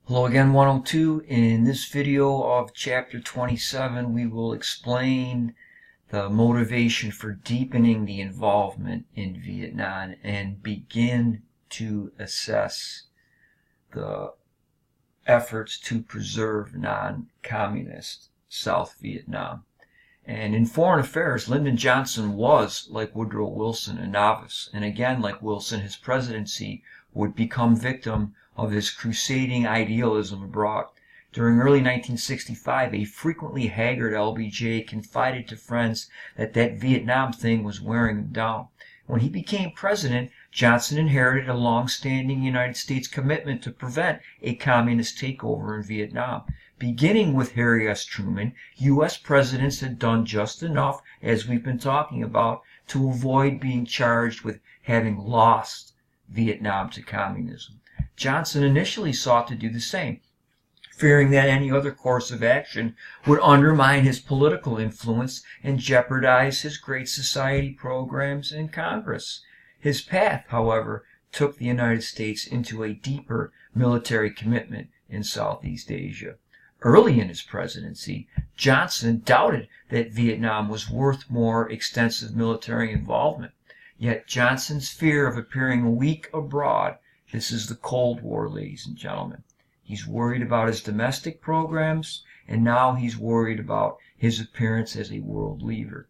Hello again, 102. In this video of chapter 27, we will explain the motivation for deepening the involvement in Vietnam and begin to assess the efforts to preserve non-communist South Vietnam. And in foreign affairs, Lyndon Johnson was, like Woodrow Wilson, a novice. And again, like Wilson, his presidency would become victim of his crusading idealism abroad. During early 1965, a frequently haggard LBJ confided to friends that Vietnam thing was wearing him down. When he became president, Johnson inherited a long-standing United States commitment to prevent a communist takeover in Vietnam. Beginning with Harry S. Truman, U.S. presidents had done just enough, as we've been talking about, to avoid being charged with having lost Vietnam to communism. Johnson initially sought to do the same, fearing that any other course of action would undermine his political influence and jeopardize his Great Society programs in Congress. His path, however, took the United States into a deeper military commitment in Southeast Asia. Early in his presidency, Johnson doubted that Vietnam was worth more extensive military involvement. Yet Johnson's fear of appearing weak abroad, this is the Cold War, ladies and gentlemen. He's worried about his domestic programs, and now he's worried about his appearance as a world leader.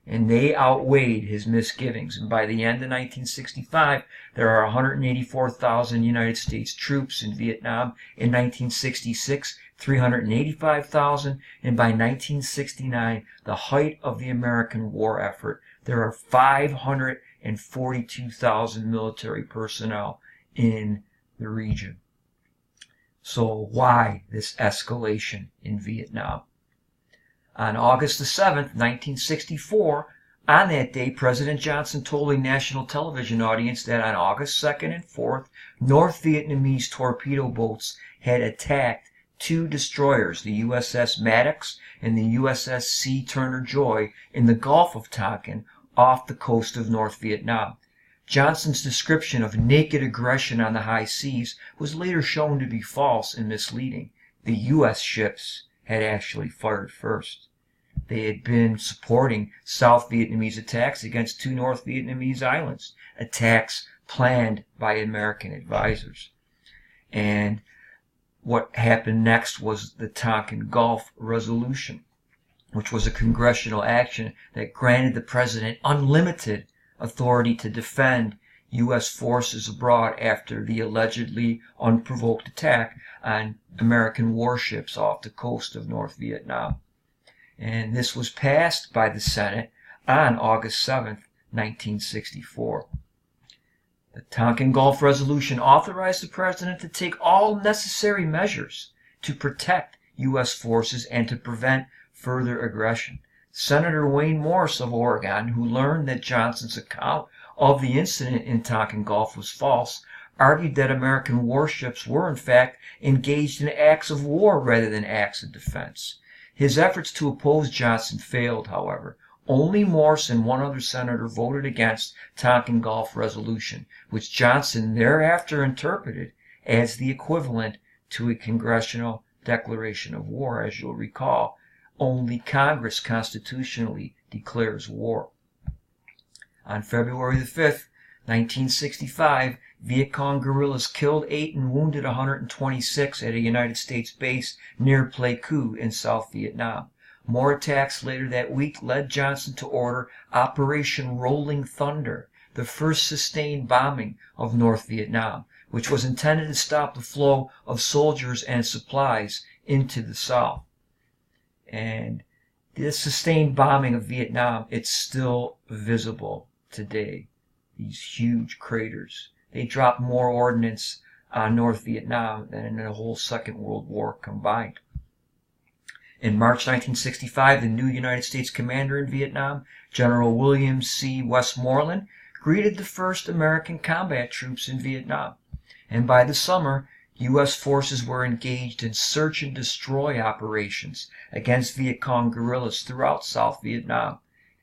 And they outweighed his misgivings. And by the end of 1965, there are 184,000 United States troops in Vietnam. In 1966, 385,000. And by 1969, the height of the American war effort, there are 542,000 military personnel in the region. So why this escalation in Vietnam? On August the 7th, 1964, on that day, President Johnson told a national television audience that on August 2nd and 4th, North Vietnamese torpedo boats had attacked two destroyers, the USS Maddox and the USS C. Turner Joy, in the Gulf of Tonkin off the coast of North Vietnam. Johnson's description of naked aggression on the high seas was later shown to be false and misleading. The U.S. ships had actually fired first. They had been supporting South Vietnamese attacks against two North Vietnamese islands, attacks planned by American advisors. And what happened next was the Tonkin Gulf Resolution, which was a congressional action that granted the president unlimited authority to defend U.S. forces abroad after the allegedly unprovoked attack on American warships off the coast of North Vietnam. And this was passed by the Senate on August 7th, 1964. The Tonkin Gulf Resolution authorized the president to take all necessary measures to protect U.S. forces and to prevent further aggression. Senator Wayne Morse of Oregon, who learned that Johnson's account of the incident in Tonkin Gulf was false, argued that American warships were in fact engaged in acts of war rather than acts of defense. His efforts to oppose Johnson failed, however. Only Morse and one other senator voted against Tonkin Gulf Resolution, which Johnson thereafter interpreted as the equivalent to a congressional declaration of war. As you'll recall, only Congress constitutionally declares war. On February the 5th, 1965, Viet Cong guerrillas killed 8 and wounded 126 at a United States base near Pleiku in South Vietnam. More attacks later that week led Johnson to order Operation Rolling Thunder, the first sustained bombing of North Vietnam, which was intended to stop the flow of soldiers and supplies into the South. And this sustained bombing of Vietnam, it's still visible today. These huge craters. They dropped more ordnance on North Vietnam than in the whole Second World War combined. In March 1965, the new United States commander in Vietnam, General William C. Westmoreland, greeted the first American combat troops in Vietnam. And by the summer, U.S. forces were engaged in search and destroy operations against Viet Cong guerrillas throughout South Vietnam.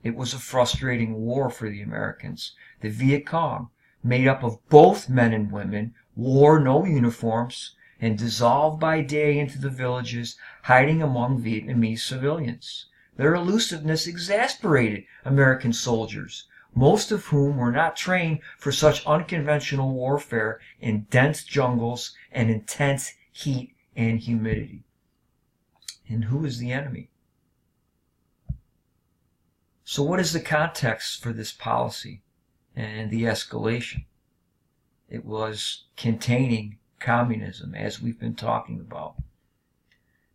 It was a frustrating war for the Americans. The Viet Cong, made up of both men and women, wore no uniforms and dissolved by day into the villages, hiding among Vietnamese civilians. Their elusiveness exasperated American soldiers, most of whom were not trained for such unconventional warfare in dense jungles and intense heat and humidity. And who is the enemy? So what is the context for this policy and the escalation? It was containing communism, as we've been talking about.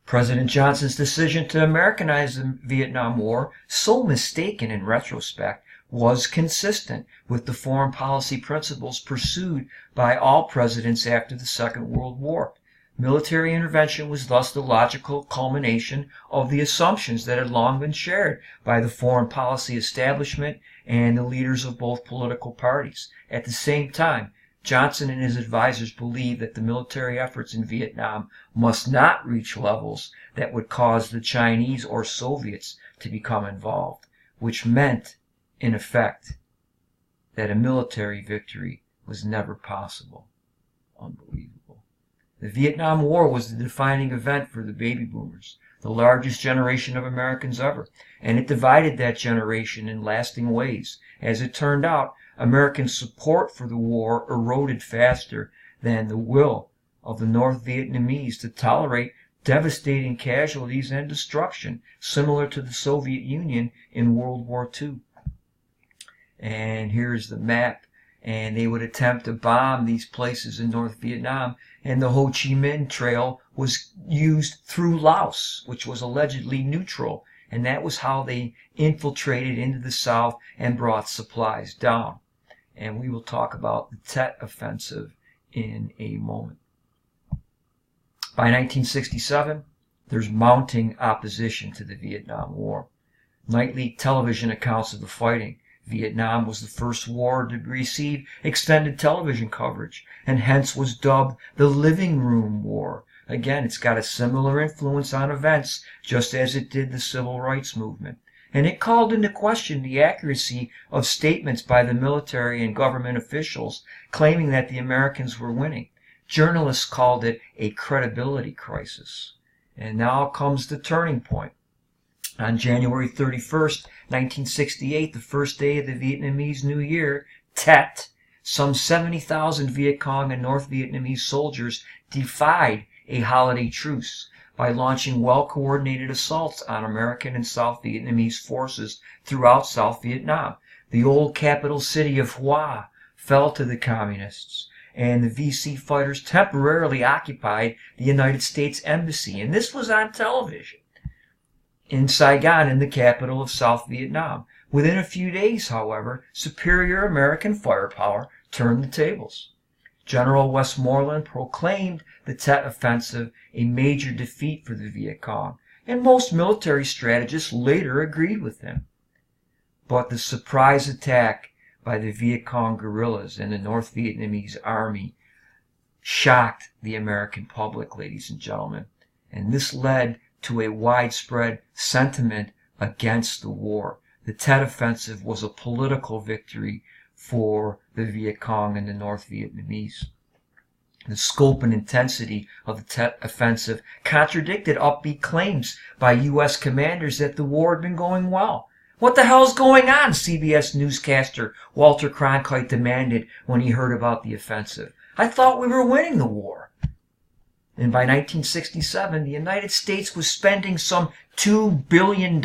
President Johnson's decision to Americanize the Vietnam War, so mistaken in retrospect, was consistent with the foreign policy principles pursued by all presidents after the Second World War. Military intervention was thus the logical culmination of the assumptions that had long been shared by the foreign policy establishment and the leaders of both political parties. At the same time, Johnson and his advisors believed that the military efforts in Vietnam must not reach levels that would cause the Chinese or Soviets to become involved, which meant, in effect, that a military victory was never possible. Unbelievable. The Vietnam War was the defining event for the baby boomers, the largest generation of Americans ever, and it divided that generation in lasting ways. As it turned out, American support for the war eroded faster than the will of the North Vietnamese to tolerate devastating casualties and destruction, similar to the Soviet Union in World War II. And here's the map. And they would attempt to bomb these places in North Vietnam, and the Ho Chi Minh Trail was used through Laos, which was allegedly neutral, and that was how they infiltrated into the South and brought supplies down. And we will talk about the Tet Offensive in a moment. By 1967, there's mounting opposition to the Vietnam War. Nightly television accounts of the fighting. Vietnam was the first war to receive extended television coverage, and hence was dubbed the Living Room War. Again, it's got a similar influence on events, just as it did the Civil Rights Movement. And it called into question the accuracy of statements by the military and government officials claiming that the Americans were winning. Journalists called it a credibility crisis. And now comes the turning point. On January 31st, 1968, the first day of the Vietnamese New Year, Tet, some 70,000 Viet Cong and North Vietnamese soldiers defied a holiday truce by launching well-coordinated assaults on American and South Vietnamese forces throughout South Vietnam. The old capital city of Hoa fell to the communists, and the VC fighters temporarily occupied the United States Embassy, and this was on television in Saigon, in the capital of South Vietnam. Within a few days, however, superior American firepower turned the tables. General Westmoreland proclaimed the Tet Offensive a major defeat for the Viet Cong, and most military strategists later agreed with him. But the surprise attack by the Viet Cong guerrillas and the North Vietnamese army shocked the American public, ladies and gentlemen, and this led to a widespread sentiment against the war. The Tet Offensive was a political victory for the Viet Cong and the North Vietnamese. The scope and intensity of the Tet Offensive contradicted upbeat claims by U.S. commanders that the war had been going well. "What the hell's going on?" CBS newscaster Walter Cronkite demanded when he heard about the offensive. "I thought we were winning the war." And by 1967, the United States was spending some $2 billion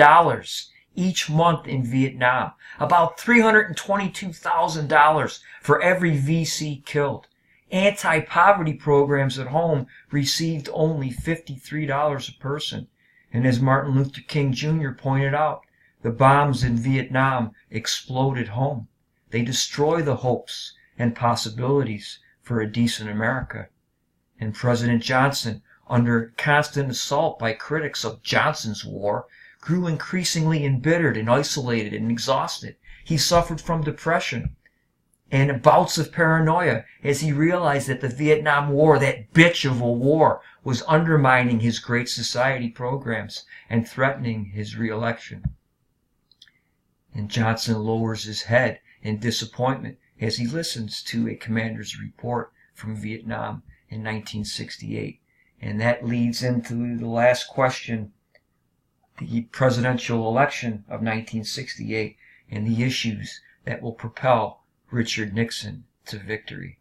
each month in Vietnam, about $322,000 for every VC killed. Anti-poverty programs at home received only $53 a person. And as Martin Luther King Jr. pointed out, the bombs in Vietnam exploded home. They destroy the hopes and possibilities for a decent America. And President Johnson, under constant assault by critics of Johnson's war, grew increasingly embittered and isolated and exhausted. He suffered from depression and bouts of paranoia as he realized that the Vietnam War, that bitch of a war, was undermining his Great Society programs and threatening his reelection. And Johnson lowers his head in disappointment as he listens to a commander's report from Vietnam in 1968. And that leads into the last question, the presidential election of 1968, and the issues that will propel Richard Nixon to victory.